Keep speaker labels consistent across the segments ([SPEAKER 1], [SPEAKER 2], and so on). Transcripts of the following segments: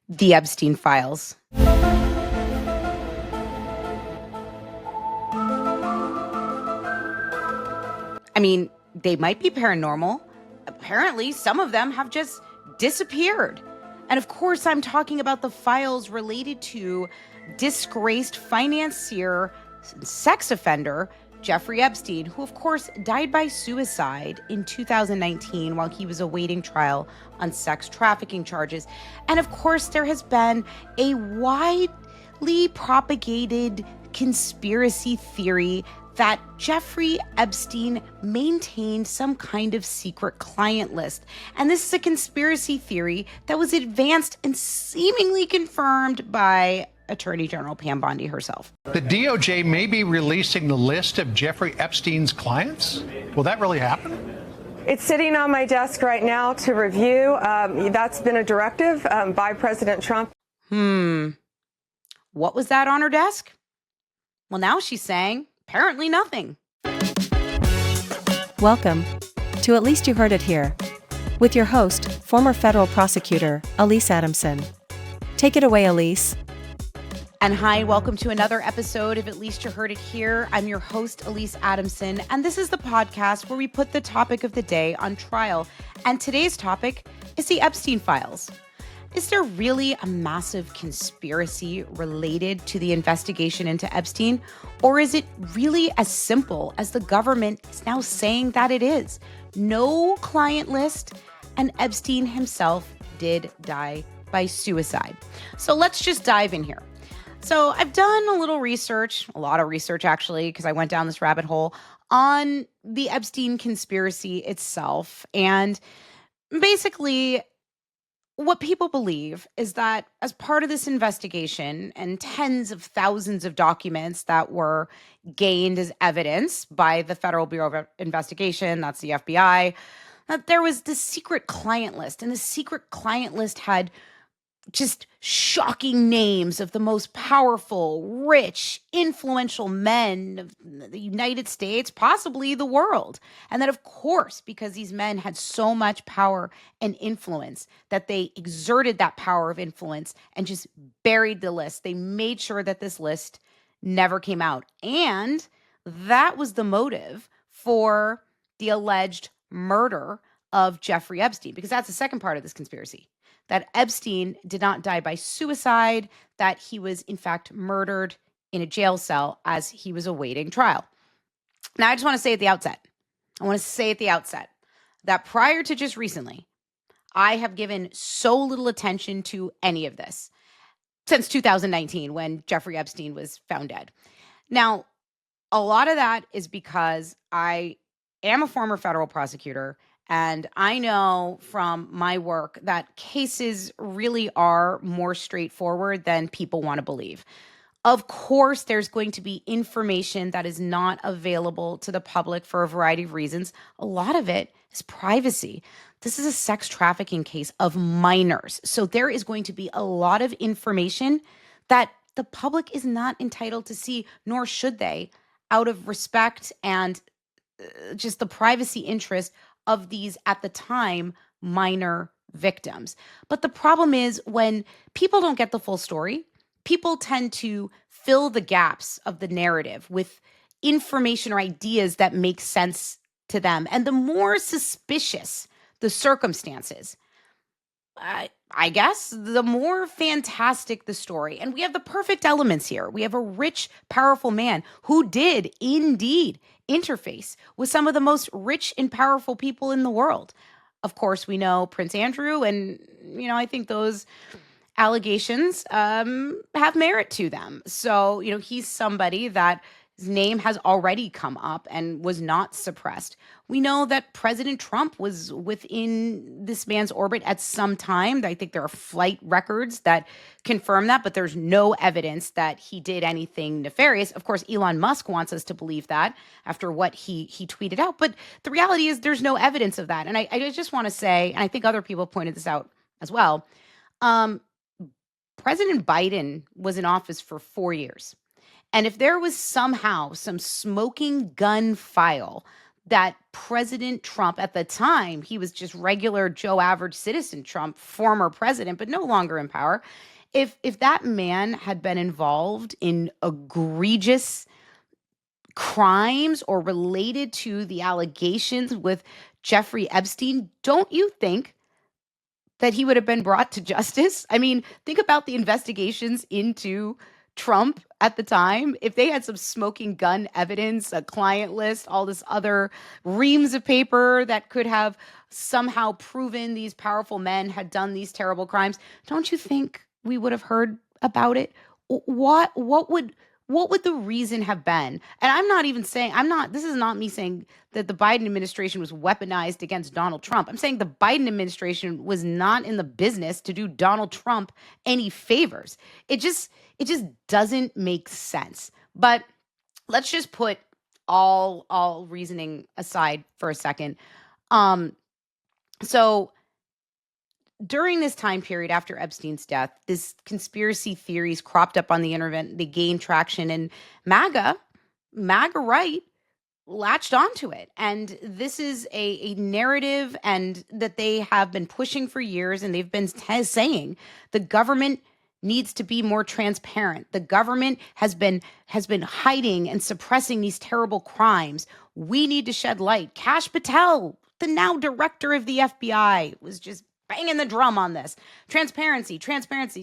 [SPEAKER 1] The Epstein Files. I mean, they might be paranormal. Apparently, some of them have just disappeared. And of course, I'm talking about the files related to disgraced financier, sex offender, Jeffrey Epstein, who, of course, died by suicide in 2019 while he was awaiting trial on sex trafficking charges. And of course, there has been a widely propagated conspiracy theory that Jeffrey Epstein maintained some kind of secret client list. And this is a conspiracy theory that was advanced and seemingly confirmed by Attorney General Pam Bondi herself.
[SPEAKER 2] The DOJ may be releasing the list of Jeffrey Epstein's clients. Will that really happen?
[SPEAKER 3] It's sitting on my desk right now to review. That's been a directive by President Trump.
[SPEAKER 1] What was that on her desk? Well, now she's saying apparently nothing.
[SPEAKER 4] Welcome to At Least You Heard It Here, with your host, former federal prosecutor, Alyse Adamson. Take it away, Alyse.
[SPEAKER 1] And hi, welcome to another episode of At Least You Heard It Here. I'm your host, Alyse Adamson, and this is the podcast where we put the topic of the day on trial. And today's topic is the Epstein Files. Is there really a massive conspiracy related to the investigation into Epstein? Or is it really as simple as the government is now saying that it is? No client list, and Epstein himself did die by suicide. So let's just dive in here. So I've done a little research, a lot of research actually, because I went down this rabbit hole on the Epstein conspiracy itself. And basically, what people believe is that as part of this investigation and tens of thousands of documents that were gained as evidence by the Federal Bureau of Investigation, that's the FBI, that there was this secret client list. And the secret client list had just shocking names of the most powerful, rich, influential men of the United States, possibly the world. And that, of course, because these men had so much power and influence, that they exerted that power of influence and just buried the list. They made sure that this list never came out. And that was the motive for the alleged murder of Jeffrey Epstein, because that's the second part of this conspiracy. That Epstein did not die by suicide, that he was in fact murdered in a jail cell as he was awaiting trial. Now, I just want to say at the outset, that prior to just recently, I have given so little attention to any of this since 2019 when Jeffrey Epstein was found dead. Now, a lot of that is because I am a former federal prosecutor. And I know from my work that cases really are more straightforward than people want to believe. Of course, there's going to be information that is not available to the public for a variety of reasons. A lot of it is privacy. This is a sex trafficking case of minors. So there is going to be a lot of information that the public is not entitled to see, nor should they, out of respect and just the privacy interest of these, at the time, minor victims. But the problem is when people don't get the full story, people tend to fill the gaps of the narrative with information or ideas that make sense to them. And the more suspicious the circumstances, I guess, the more fantastic the story. And we have the perfect elements here. We have a rich, powerful man who did indeed interface with some of the most rich and powerful people in the world. Of course, we know Prince Andrew, and, I think those allegations have merit to them. So, he's somebody that his name has already come up and was not suppressed. We know that President Trump was within this man's orbit at some time. I think there are flight records that confirm that, but there's no evidence that he did anything nefarious. Of course, Elon Musk wants us to believe that after what he tweeted out. But the reality is there's no evidence of that. And I just want to say, and I think other people pointed this out as well, President Biden was in office for 4 years. And if there was somehow some smoking gun file that President Trump, at the time, he was just regular Joe average citizen Trump, former president, but no longer in power. If that man had been involved in egregious crimes or related to the allegations with Jeffrey Epstein, don't you think that he would have been brought to justice? I mean, think about the investigations into Trump at the time. If they had some smoking gun evidence, a client list, all this other reams of paper that could have somehow proven these powerful men had done these terrible crimes, don't you think we would have heard about it? What would the reason have been? And I'm not even saying, this is not me saying that the Biden administration was weaponized against Donald Trump. I'm saying the Biden administration was not in the business to do Donald Trump any favors. It just doesn't make sense. But let's just put all reasoning aside for a second. So during this time period after Epstein's death, this conspiracy theories cropped up on the internet. They gained traction, and MAGA right, latched onto it. And this is a narrative and that they have been pushing for years, and they've been saying the government needs to be more transparent. The government has been hiding and suppressing these terrible crimes. We need to shed light. Kash Patel, the now director of the FBI, was just banging the drum on this. Transparency.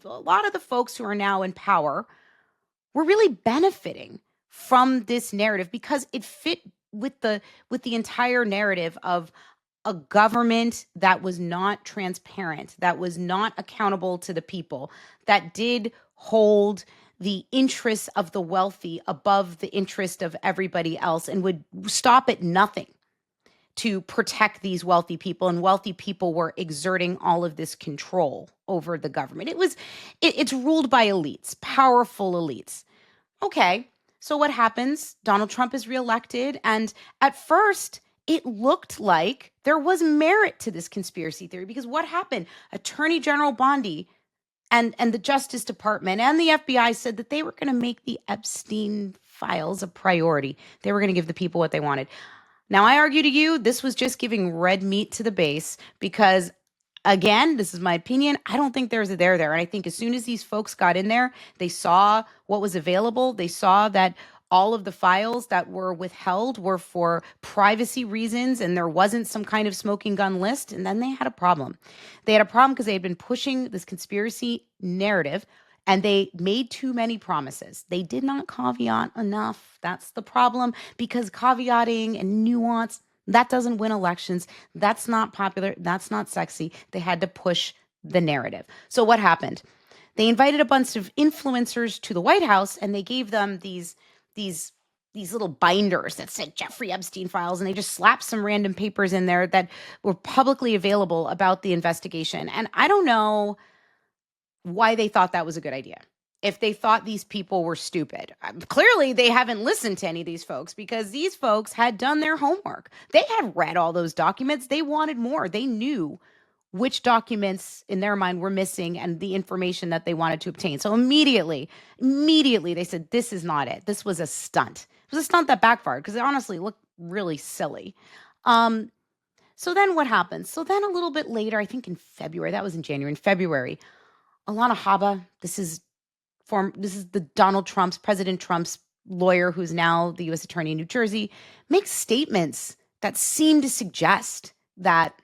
[SPEAKER 1] A lot of the folks who are now in power were really benefiting from this narrative because it fit with the entire narrative of a government that was not transparent, that was not accountable to the people, that did hold the interests of the wealthy above the interest of everybody else and would stop at nothing to protect these wealthy people, and wealthy people were exerting all of this control over the government. It's ruled by elites, powerful elites. Okay, so what happens? Donald Trump is reelected, and at first it looked like there was merit to this conspiracy theory because what happened? Attorney General Bondi and the Justice Department and the FBI said that they were going to make the Epstein files a priority. They were going to give the people what they wanted. Now, I argue to you, this was just giving red meat to the base because, again, this is my opinion, I don't think there's a there there. And I think as soon as these folks got in there, they saw what was available. They saw that all of the files that were withheld were for privacy reasons and there wasn't some kind of smoking gun list. And then they had a problem. They had a problem because they had been pushing this conspiracy narrative and they made too many promises. They did not caveat enough. That's the problem because caveating and nuance, that doesn't win elections. That's not popular. That's not sexy. They had to push the narrative. So what happened? They invited a bunch of influencers to the White House and they gave them these little binders that said Jeffrey Epstein files, and they just slapped some random papers in there that were publicly available about the investigation. And I don't know why they thought that was a good idea. If they thought these people were stupid. Clearly, they haven't listened to any of these folks because these folks had done their homework. They had read all those documents. They wanted more. They knew which documents in their mind were missing and the information that they wanted to obtain. So immediately, they said, this is not it. This was a stunt. It was a stunt that backfired because it honestly looked really silly. So then what happened? So then a little bit later, I think in February, that was in January, in February, Alana Habba, this is the President Trump's lawyer, who's now the U.S. Attorney in New Jersey, makes statements that seem to suggest that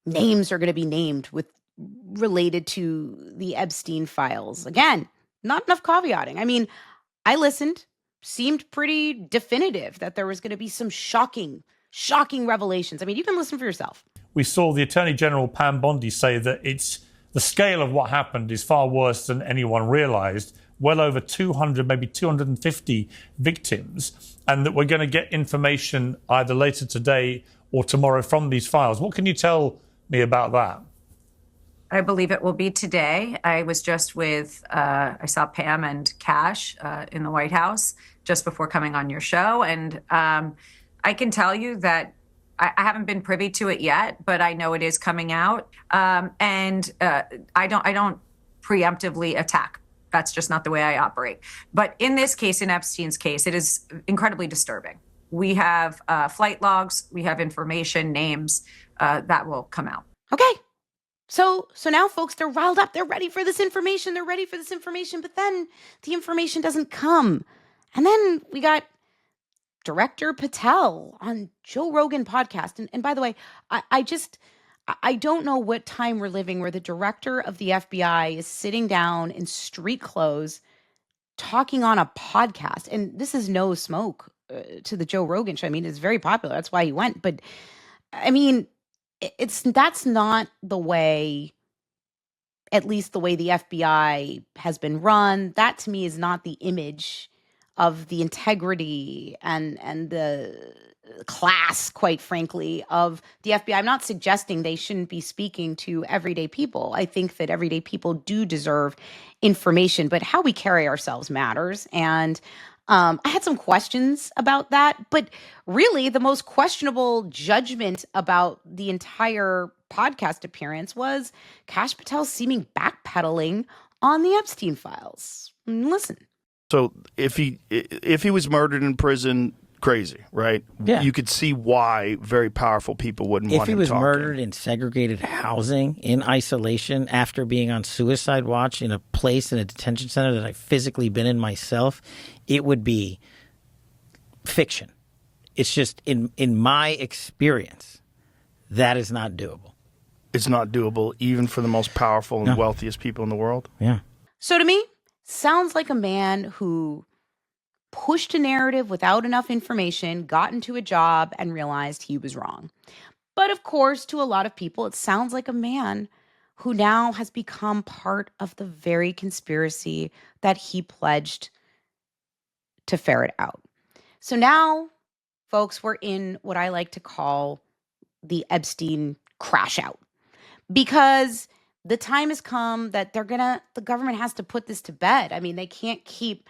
[SPEAKER 1] names are going to be named related to the Epstein files. Again, not enough caveating. I mean, I listened, seemed pretty definitive that there was going to be some shocking revelations. I mean, you can listen for yourself.
[SPEAKER 5] We saw the Attorney General Pam Bondi say that the scale of what happened is far worse than anyone realized. Well over 200, maybe 250 victims, and that we're going to get information either later today or tomorrow from these files. What can you tell me about that?
[SPEAKER 6] I believe it will be today. I was just I saw Pam and Kash in the White House just before coming on your show. And I can tell you that I haven't been privy to it yet, but I know it is coming out. And I don't preemptively attack. That's just not the way I operate. But in this case, in Epstein's case, it is incredibly disturbing. We have flight logs, we have information, names that will come out.
[SPEAKER 1] Okay. So now folks, they're riled up. They're ready for this information. But then the information doesn't come. And then we got Director Patel on Joe Rogan podcast. And by the way, I don't know what time we're living where the director of the FBI is sitting down in street clothes talking on a podcast. And this is no smoke to the Joe Rogan show. I mean, it's very popular. That's why he went. But I mean, that's not the way, at least the way the FBI has been run. That to me is not the image of the integrity and the class, quite frankly, of the FBI. I'm not suggesting they shouldn't be speaking to everyday people. I think that everyday people do deserve information, but how we carry ourselves matters. And I had some questions about that, but really the most questionable judgment about the entire podcast appearance was Kash Patel's seeming backpedaling on the Epstein files. Listen.
[SPEAKER 7] So if he was murdered in prison, crazy, right?
[SPEAKER 8] Yeah.
[SPEAKER 7] You could see why very powerful people wouldn't want him talking.
[SPEAKER 8] If he was murdered in segregated housing, in isolation, after being on suicide watch in a place in a detention center that I've physically been in myself, it would be fiction. It's just, in my experience, that is not doable.
[SPEAKER 7] It's not doable even for the most powerful and wealthiest people in the world?
[SPEAKER 8] Yeah.
[SPEAKER 1] So to me, sounds like a man who pushed a narrative without enough information, got into a job, and realized he was wrong. But of course, to a lot of people, it sounds like a man who now has become part of the very conspiracy that he pledged to ferret out. So now, folks, we're in what I like to call the Epstein crash out. Because the time has come that the government has to put this to bed. I mean, they can't keep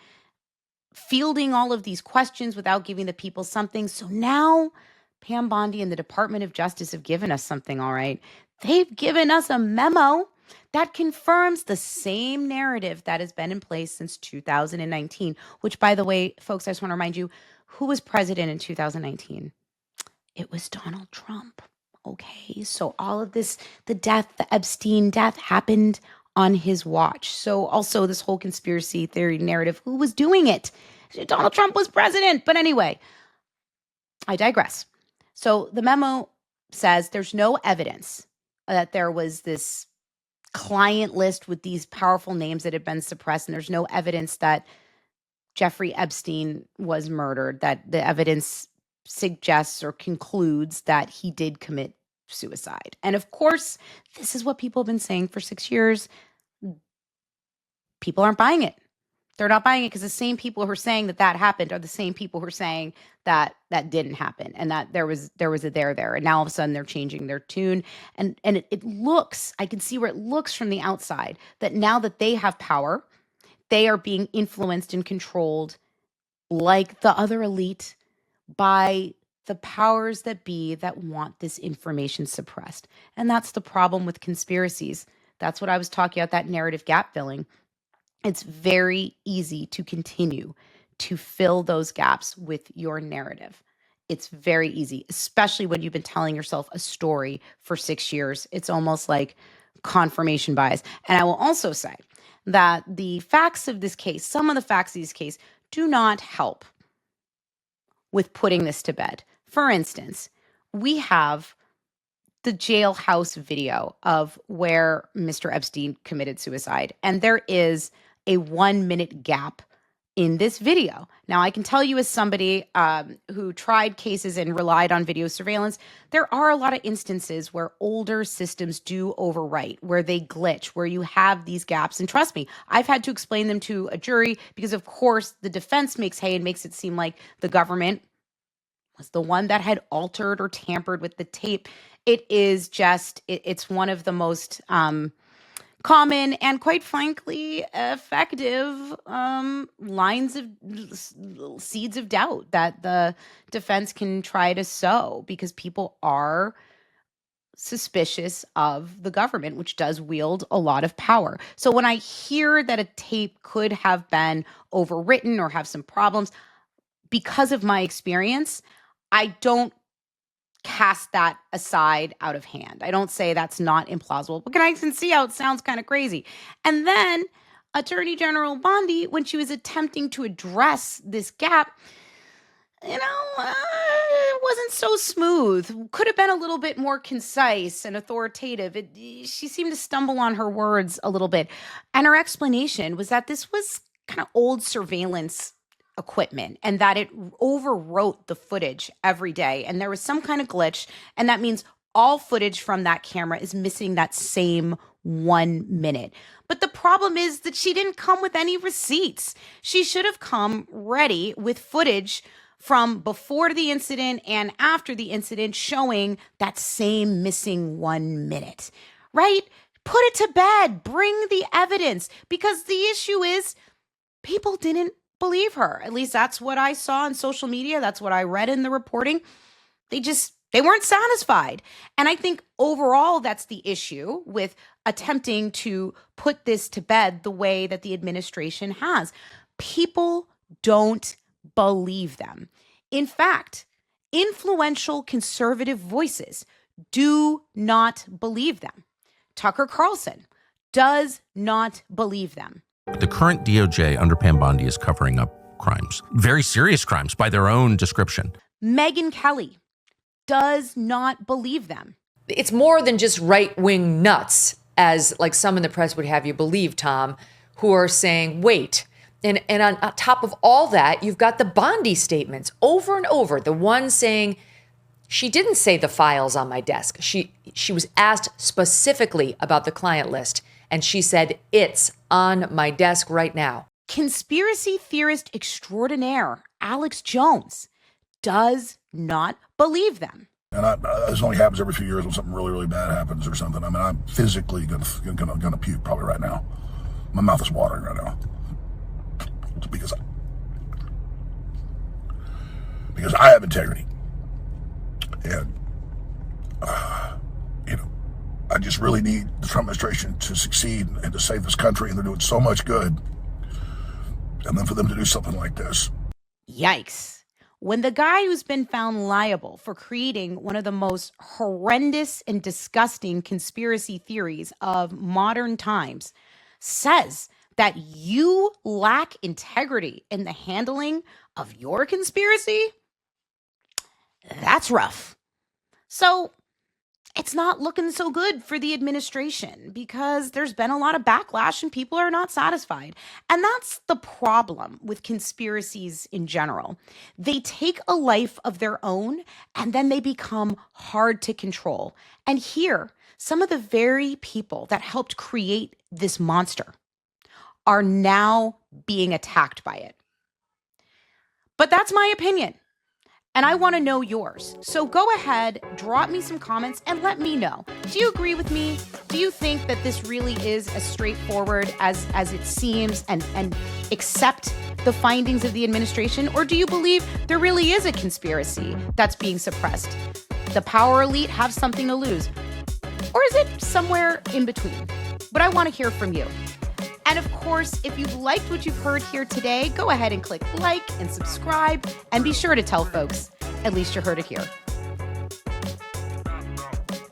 [SPEAKER 1] fielding all of these questions without giving the people something. So now Pam Bondi and the Department of Justice have given us something, all right. They've given us a memo that confirms the same narrative that has been in place since 2019, which, by the way, folks, I just want to remind you, who was president in 2019? It was Donald Trump. Okay, so all of this, the Epstein death happened on his watch. So also this whole conspiracy theory narrative, who was doing it? Donald Trump was president. But anyway, I digress. So the memo says there's no evidence that there was this client list with these powerful names that had been suppressed. And there's no evidence that Jeffrey Epstein was murdered, that the evidence suggests or concludes that he did commit suicide. And of course, this is what people have been saying for 6 years. People aren't buying it. They're not buying it because the same people who are saying that happened are the same people who are saying that didn't happen and that there was a there. And now all of a sudden they're changing their tune. And it looks, I can see where it looks from the outside that now that they have power, they are being influenced and controlled like the other elite by the powers that be that want this information suppressed. And that's the problem with conspiracies. That's what I was talking about, that narrative gap filling. It's very easy to continue to fill those gaps with your narrative. It's very easy, especially when you've been telling yourself a story for 6 years. It's almost like confirmation bias. And I will also say that the facts of this case, some of the facts of this case, do not help with putting this to bed. For instance, we have the jailhouse video of where Mr. Epstein committed suicide, and there is a 1-minute gap in this video. Now, I can tell you as somebody who tried cases and relied on video surveillance, there are a lot of instances where older systems do overwrite, where they glitch, where you have these gaps. And trust me, I've had to explain them to a jury because, of course, the defense makes hay and makes it seem like the government was the one that had altered or tampered with the tape. It is just, it's one of the most common and, quite frankly, effective lines of seeds of doubt that the defense can try to sow because people are suspicious of the government, which does wield a lot of power. So when I hear that a tape could have been overwritten or have some problems, because of my experience, I don't cast that aside out of hand. I don't say that's not implausible, but I can see how it sounds kind of crazy. And then Attorney General Bondi, when she was attempting to address this gap, it wasn't so smooth. Could have been a little bit more concise and authoritative. She seemed to stumble on her words a little bit. And her explanation was that this was kind of old surveillance equipment and that it overwrote the footage every day. And there was some kind of glitch. And that means all footage from that camera is missing that same 1 minute. But the problem is that she didn't come with any receipts. She should have come ready with footage from before the incident and after the incident showing that same missing 1 minute, right? Put it to bed, bring the evidence, because the issue is people didn't believe her. At least that's what I saw on social media. That's what I read in the reporting. They weren't satisfied. And I think overall that's the issue with attempting to put this to bed the way that the administration has. People don't believe them. In fact, influential conservative voices do not believe them. Tucker Carlson does not believe them.
[SPEAKER 9] The current DOJ under Pam Bondi is covering up crimes, very serious crimes by their own description.
[SPEAKER 1] Megyn Kelly does not believe them.
[SPEAKER 10] It's more than just right-wing nuts, as like some in the press would have you believe, Tom, who are saying, wait. And on top of all that, you've got the Bondi statements over and over. The one saying, she didn't say the file's on my desk. She was asked specifically about the client list, and she said, it's on my desk right now.
[SPEAKER 1] Conspiracy theorist extraordinaire Alex Jones does not believe them.
[SPEAKER 11] And this only happens every few years when something really, really bad happens or something. I mean, I'm physically gonna puke probably right now. My mouth is watering right now. Because I have integrity. And, I just really need the Trump administration to succeed and to save this country, and they're doing so much good. And then for them to do something like this.
[SPEAKER 1] Yikes. When the guy who's been found liable for creating one of the most horrendous and disgusting conspiracy theories of modern times says that you lack integrity in the handling of your conspiracy, that's rough. So it's not looking so good for the administration because there's been a lot of backlash and people are not satisfied. And that's the problem with conspiracies in general. They take a life of their own and then they become hard to control. And here, some of the very people that helped create this monster are now being attacked by it. But that's my opinion. And I want to know yours. So go ahead, drop me some comments and let me know. Do you agree with me? Do you think that this really is as straightforward as it seems and accept the findings of the administration? Or do you believe there really is a conspiracy that's being suppressed? The power elite have something to lose. Or is it somewhere in between? But I want to hear from you. And of course, if you've liked what you've heard here today, go ahead and click like and subscribe and be sure to tell folks, at least you heard it here.